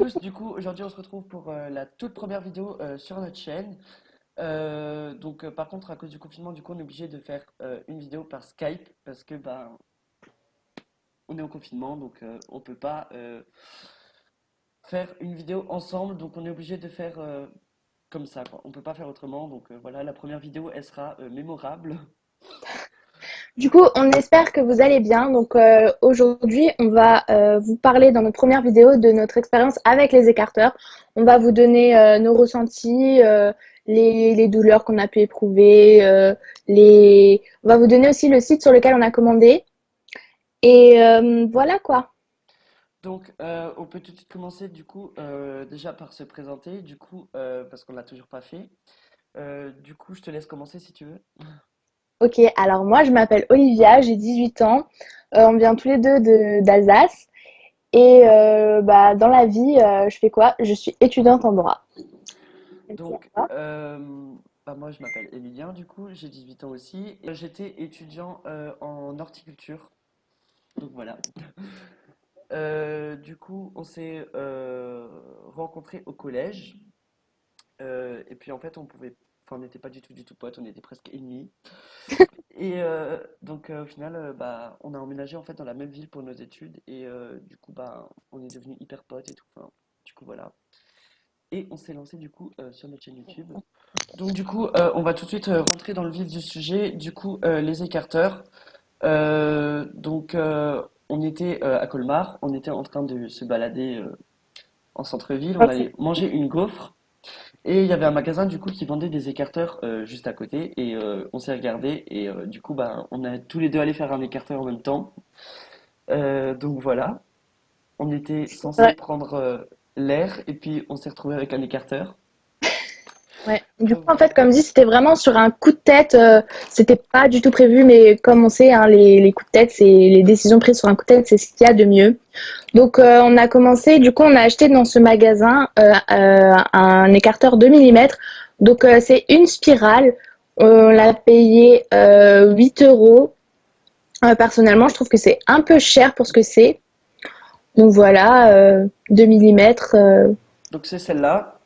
tous, du coup aujourd'hui on se retrouve pour la toute première vidéo sur notre chaîne. Par contre à cause du confinement du coup on est obligé de faire une vidéo par Skype parce que on est en confinement donc on peut pas faire une vidéo ensemble donc on est obligé de faire comme ça quoi. On peut pas faire autrement donc voilà la première vidéo elle sera mémorable. Du coup, on espère que vous allez bien. Donc aujourd'hui, on va vous parler dans notre première vidéo de notre expérience avec les écarteurs. On va vous donner nos ressentis, les douleurs qu'on a pu éprouver, on va vous donner aussi le site sur lequel on a commandé. Et voilà quoi. Donc on peut tout de suite commencer du coup déjà par se présenter du coup parce qu'on l'a toujours pas fait. Du coup je te laisse commencer si tu veux. Ok, alors moi je m'appelle Olivia, j'ai 18 ans. On vient tous les deux d'Alsace. Et dans la vie, je fais quoi? Je suis étudiante en droit. Merci à Donc, toi. moi, je m'appelle Emilien, du coup, j'ai 18 ans aussi. Et j'étais étudiant en horticulture. Donc voilà. Du coup, on s'est rencontrés au collège. Et puis en fait, on n'était pas du tout potes, on était presque ennemis. Et au final, on a emménagé en fait dans la même ville pour nos études. Et du coup, on est devenus hyper potes et tout. Enfin, du coup, voilà. Et on s'est lancé du coup sur notre chaîne YouTube. Donc du coup, on va tout de suite rentrer dans le vif du sujet. Du coup, les écarteurs. On était à Colmar, on était en train de se balader en centre-ville, on Ok. allait manger une gaufre et il y avait un magasin du coup qui vendait des écarteurs juste à côté et on s'est regardé et du coup on a tous les deux allé faire un écarteur en même temps. Donc voilà, on était censé Ouais. prendre l'air et puis on s'est retrouvé avec un écarteur. Ouais. Du coup, en Voilà. fait, comme dit, c'était vraiment sur un coup de tête. C'était pas du tout prévu, mais comme on sait, hein, les coups de tête, c'est les décisions prises sur un coup de tête, c'est ce qu'il y a de mieux. Donc, on a commencé. Du coup, on a acheté dans ce magasin un écarteur 2 millimètres. Donc, c'est une spirale. On l'a payé 8 euros. Personnellement, je trouve que c'est un peu cher pour ce que c'est. Donc voilà, 2 millimètres. Donc c'est celle-là.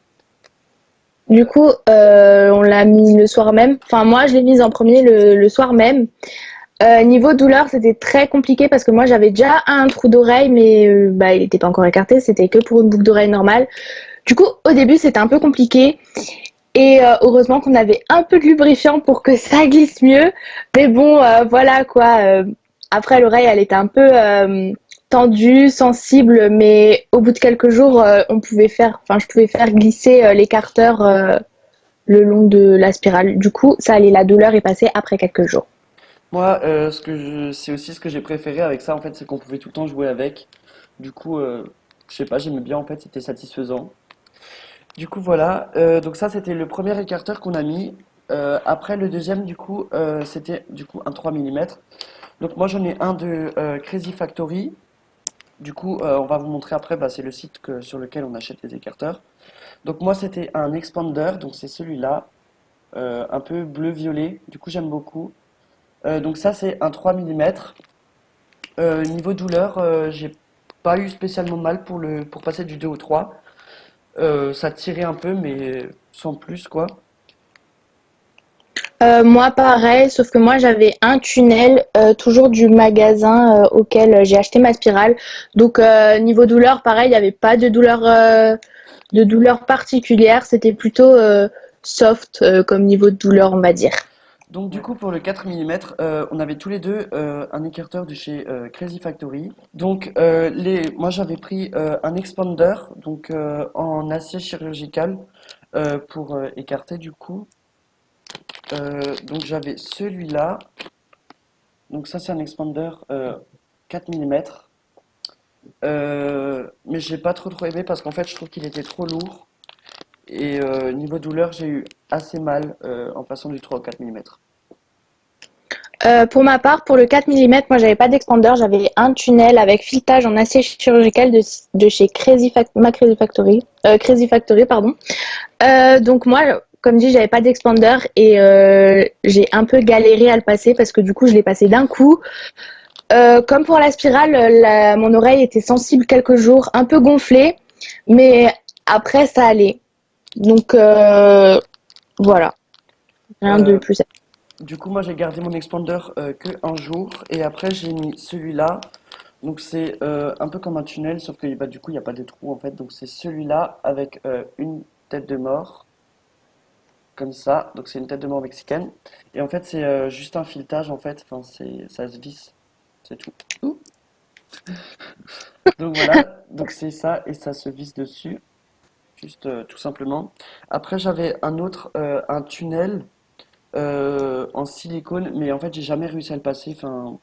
Du coup, on l'a mis le soir même. Enfin, moi, je l'ai mise en premier le soir même. Niveau douleur, c'était très compliqué parce que moi, j'avais déjà un trou d'oreille, mais il n'était pas encore écarté. C'était que pour une boucle d'oreille normale. Du coup, au début, c'était un peu compliqué. Et heureusement qu'on avait un peu de lubrifiant pour que ça glisse mieux. Mais bon, voilà quoi. Après, l'oreille, elle était un peu tendue, sensible, mais au bout de quelques jours, je pouvais faire glisser l'écarteur le long de la spirale. Du coup, ça allait, la douleur est passée après quelques jours. Moi, c'est aussi ce que j'ai préféré avec ça, en fait, c'est qu'on pouvait tout le temps jouer avec. Du coup, je sais pas, j'aimais bien, en fait, c'était satisfaisant. Du coup, voilà. Donc ça, c'était le premier écarteur qu'on a mis. Après, le deuxième, du coup, c'était du coup un 3 millimètres. Donc moi, j'en ai un de Crazy Factory. Du coup, on va vous montrer après, c'est le site sur lequel on achète les écarteurs. Donc moi, c'était un expander, donc c'est celui-là, un peu bleu-violet. Du coup, j'aime beaucoup. Donc ça, c'est un 3 millimètres. Niveau douleur, j'ai pas eu spécialement mal pour passer du 2 au 3. Ça tirait un peu, mais sans plus, quoi. Moi, pareil, sauf que moi, j'avais un tunnel, toujours du magasin auquel j'ai acheté ma spirale. Donc, niveau douleur, pareil, il n'y avait pas de douleur particulière. C'était plutôt soft comme niveau de douleur, on va dire. Donc du coup, pour le 4 millimètres, on avait tous les deux un écarteur de chez Crazy Factory. Donc moi, j'avais pris un expander, donc en acier chirurgical, pour écarter du coup. Donc j'avais celui-là. Donc ça, c'est un expander 4 millimètres. Mais j'ai pas trop aimé parce qu'en fait, je trouve qu'il était trop lourd. Et niveau douleur, j'ai eu assez mal en passant du 3 au 4 millimètres. Pour ma part, pour le 4 millimètres, moi, j'avais pas d'expander. J'avais un tunnel avec filetage en acier chirurgical de chez Crazy Factory, pardon. Donc moi, comme dit, j'avais pas d'expander et j'ai un peu galéré à le passer parce que du coup, je l'ai passé d'un coup. Comme pour la spirale, mon oreille était sensible quelques jours, un peu gonflée. Mais après, ça allait. Donc, voilà. Rien de Euh, plus. du coup, moi j'ai gardé mon expander que un jour et après j'ai mis celui-là. Donc c'est un peu comme un tunnel, sauf que bah, du coup il n'y a pas de trou en fait. Donc c'est celui-là avec une tête de mort, comme ça. Donc c'est une tête de mort mexicaine. Et en fait c'est juste un filetage en fait. Enfin ça se visse, c'est tout. Ouh. Donc voilà, donc c'est ça et ça se visse dessus, juste tout simplement. Après j'avais un autre, un tunnel en silicone, mais en fait j'ai jamais réussi à le passer. Enfin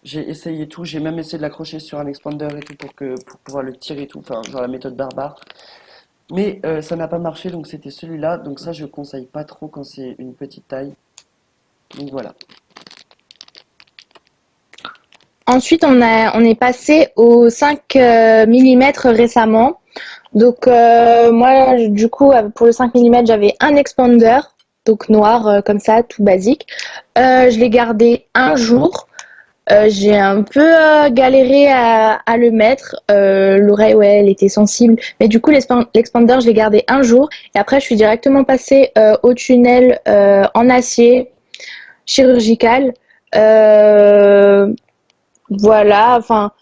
j'ai essayé tout, j'ai même essayé de l'accrocher sur un expander et tout pour pouvoir le tirer et tout, enfin genre la méthode barbare. Mais ça n'a pas marché, donc c'était celui-là. Donc ça, je conseille pas trop quand c'est une petite taille. Donc voilà. Ensuite, on est passé au 5 mm récemment. Donc, moi, du coup, pour le 5 mm, j'avais un expander, donc noir, comme ça, tout basique. Je l'ai gardé un jour. J'ai un peu galéré à le mettre. L'oreille, ouais, elle était sensible. Mais du coup, l'expander, je l'ai gardé un jour. Et après, je suis directement passée au tunnel en acier chirurgical. Euh, voilà, enfin,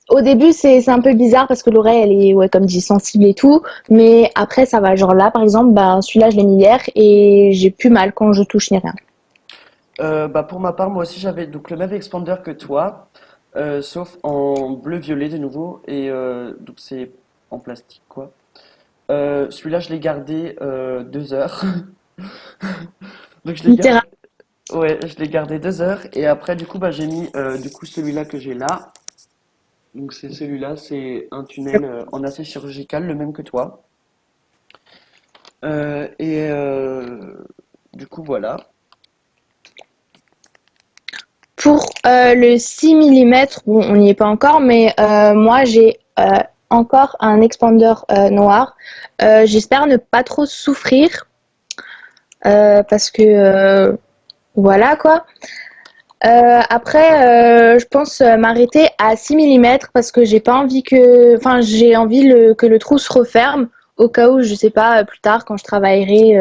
au début, c'est un peu bizarre parce que l'oreille, elle est, ouais, comme dit, sensible et tout. Mais après, ça va. Genre là, par exemple, ben, celui-là, je l'ai mis hier et j'ai plus mal quand je touche ni rien. Bah pour ma part, moi aussi j'avais donc le même expander que toi, sauf en bleu-violet de nouveau, et donc c'est en plastique quoi. Celui-là, je l'ai gardé 2 heures. Donc je l'ai gardé, Littéralement. ouais, je l'ai gardé 2 heures, et après du coup bah j'ai mis du coup celui-là que j'ai là. Donc c'est celui-là, c'est un tunnel en acier chirurgical, le même que toi. Et du coup, voilà. Pour le 6 mm, bon, on n'y est pas encore, mais moi, j'ai encore un expander noir. J'espère ne pas trop souffrir parce que voilà quoi. Après, je pense m'arrêter à 6 mm parce que j'ai pas envie que, enfin, j'ai envie que le trou se referme au cas où, je sais pas, plus tard quand je travaillerai,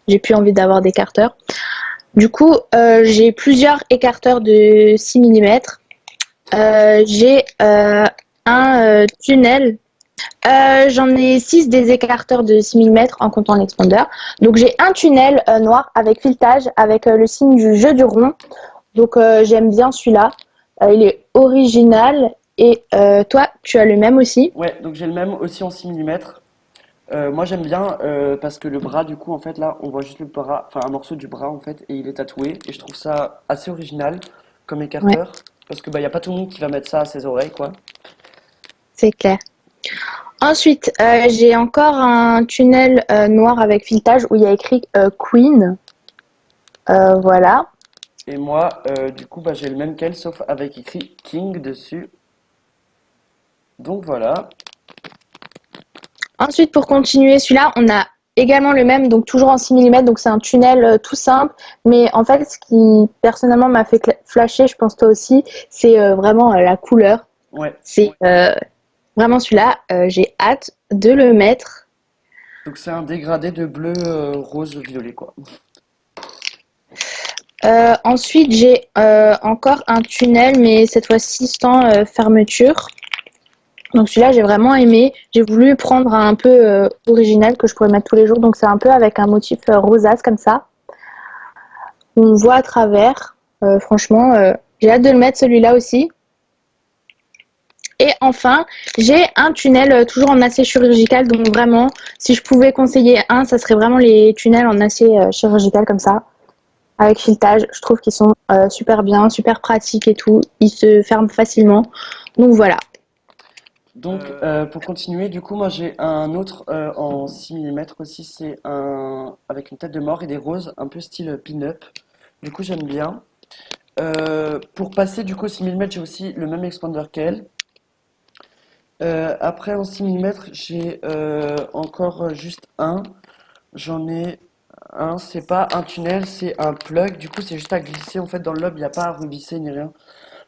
j'ai plus envie d'avoir d'écarteur. Du coup, j'ai plusieurs écarteurs de 6 mm. J'ai un tunnel. J'en ai 6 des écarteurs de 6 mm en comptant l'expander. Donc j'ai un tunnel noir avec filetage, avec le signe du jeu du rond. Donc j'aime bien celui-là. Il est original. Et toi, tu as le même aussi. Ouais, donc j'ai le même aussi en 6 mm. Moi j'aime bien parce que le bras, du coup, en fait, là, on voit juste le bras, enfin un morceau du bras, en fait, et il est tatoué. Et je trouve ça assez original comme Ouais, écarteur. Parce que bah, y a pas tout le monde qui va mettre ça à ses oreilles, quoi. c'est clair. Ensuite, j'ai encore un tunnel noir avec filetage où il y a écrit Queen. Voilà. Et moi, du coup, bah, j'ai le même qu'elle, sauf avec écrit King dessus. Donc voilà. Ensuite, pour continuer, celui-là, on a également le même, donc toujours en 6 mm, donc c'est un tunnel tout simple. Mais en fait, ce qui personnellement m'a fait flasher, je pense toi aussi, c'est vraiment la couleur. Ouais. C'est vraiment celui-là, j'ai hâte de le mettre. Donc c'est un dégradé de bleu, rose, violet, quoi. Ensuite, j'ai encore un tunnel, mais cette fois-ci sans fermeture. Donc celui-là, j'ai vraiment aimé. J'ai voulu prendre un peu original que je pourrais mettre tous les jours. Donc c'est un peu avec un motif rosace comme ça. On voit à travers. Franchement, j'ai hâte de le mettre celui-là aussi. Et enfin, j'ai un tunnel toujours en acier chirurgical. Donc vraiment, si je pouvais conseiller un, ça serait vraiment les tunnels en acier chirurgical comme ça, avec filetage. Je trouve qu'ils sont super bien, super pratiques et tout. Ils se ferment facilement. Donc voilà. Donc, pour continuer, du coup, moi j'ai un autre en 6 mm aussi, c'est un avec une tête de mort et des roses, un peu style pin-up. Du coup, j'aime bien. Pour passer du coup au 6 mm, j'ai aussi le même expander qu'elle. Après, en 6 mm, j'ai encore juste un. J'en ai un, c'est pas un tunnel, c'est un plug. Du coup, c'est juste à glisser en fait dans le lobe, il n'y a pas à revisser ni rien.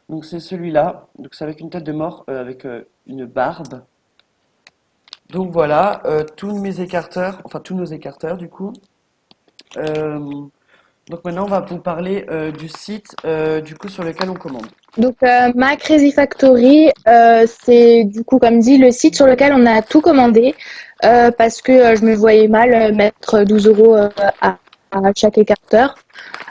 Donc, c'est celui-là. Donc, c'est avec une tête de mort, avec une barbe. Donc voilà, tous mes écarteurs, enfin tous nos écarteurs du coup. Euh, donc maintenant on va vous parler du site du coup sur lequel on commande. Donc, Ma Crazy Factory, c'est du coup, comme dit, le site sur lequel on a tout commandé parce que je me voyais mal mettre 12 euros à chaque écarteur.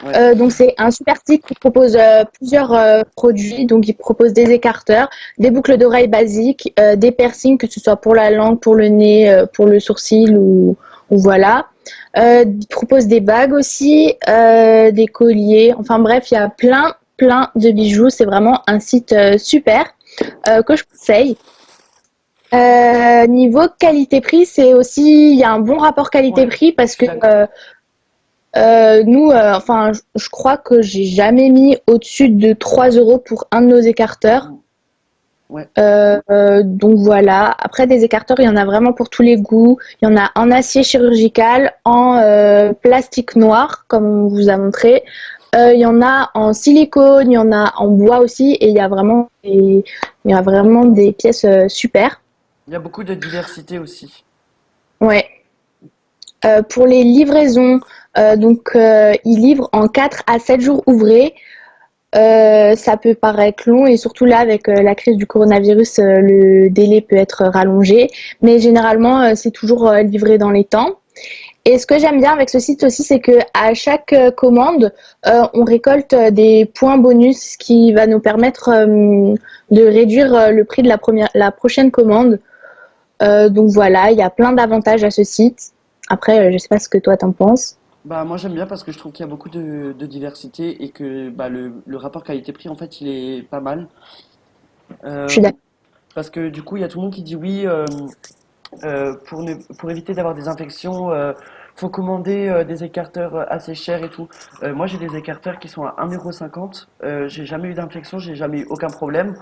Ouais. Donc, c'est un super site qui propose plusieurs produits. Donc, il propose des écarteurs, des boucles d'oreilles basiques, des piercings, que ce soit pour la langue, pour le nez, pour le sourcil ou voilà. Il propose des bagues aussi, des colliers. Enfin bref, il y a plein de bijoux. C'est vraiment un site super que je conseille. Niveau qualité-prix, c'est aussi il y a un bon rapport Ouais, qualité-prix je parce suis que d'accord. nous, enfin, je crois que j'ai jamais mis au-dessus de 3 euros pour un de nos écarteurs. Mm. Ouais, Donc voilà. Après, des écarteurs, il y en a vraiment pour tous les goûts. Il y en a en acier chirurgical, en plastique noir, comme on vous a montré. Il y en a en silicone, il y en a en bois aussi, et il y a vraiment des pièces super. il y a beaucoup de diversité aussi. Ouais. Pour les livraisons, ils livrent en 4 à 7 jours ouvrés. Ça peut paraître long et surtout là avec la crise du coronavirus, le délai peut être rallongé, mais généralement c'est toujours livré dans les temps. Et ce que j'aime bien avec ce site aussi, c'est que à chaque commande, on récolte des points bonus qui va nous permettre de réduire le prix de la prochaine commande. Donc voilà, il y a plein d'avantages à ce site. Après, je sais pas ce que toi t'en penses. Bah moi j'aime bien parce que je trouve qu'il y a beaucoup de diversité et que bah, le rapport qualité-prix en fait il est pas mal. Je suis Euh, d'accord. Parce que du coup il y a tout le monde qui dit oui pour éviter d'avoir des infections faut commander des écarteurs assez chers et tout. Moi j'ai des écarteurs qui sont à 1,50 €. J'ai jamais eu d'infection, j'ai jamais eu aucun problème.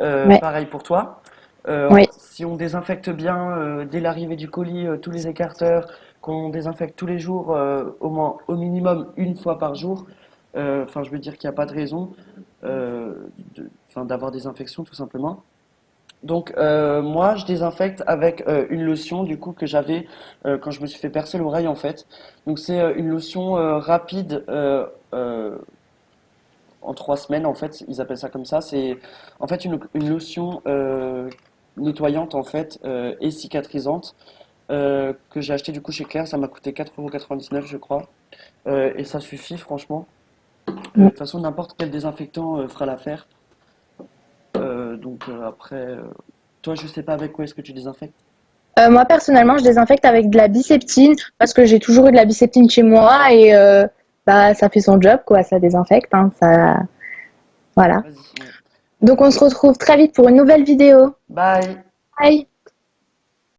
Ouais, Pareil pour toi. ouais. Si on désinfecte bien dès l'arrivée du colis tous les écarteurs, qu'on désinfecte tous les jours, au moins au minimum une fois par jour, enfin je veux dire qu'il n'y a pas de raison euh, d'avoir des infections tout simplement. Donc moi je désinfecte avec une lotion du coup que j'avais quand je me suis fait percer l'oreille en fait. Donc c'est une lotion rapide en 3 semaines en fait, ils appellent ça comme ça. C'est en fait une lotion nettoyante en fait et cicatrisante que j'ai acheté du coup chez Claire. Ça m'a coûté 4,99 € je crois. Et ça suffit franchement. De toute façon n'importe quel désinfectant fera l'affaire. Après, toi je sais pas avec quoi est-ce que tu désinfectes. Moi, personnellement, je désinfecte avec de la biceptine parce que j'ai toujours eu de la biceptine chez moi et bah, ça fait son job, quoi. Ça désinfecte, hein, ça... Voilà. Vas-y. Ouais. Donc, on se retrouve très vite pour une nouvelle vidéo. Bye. Bye!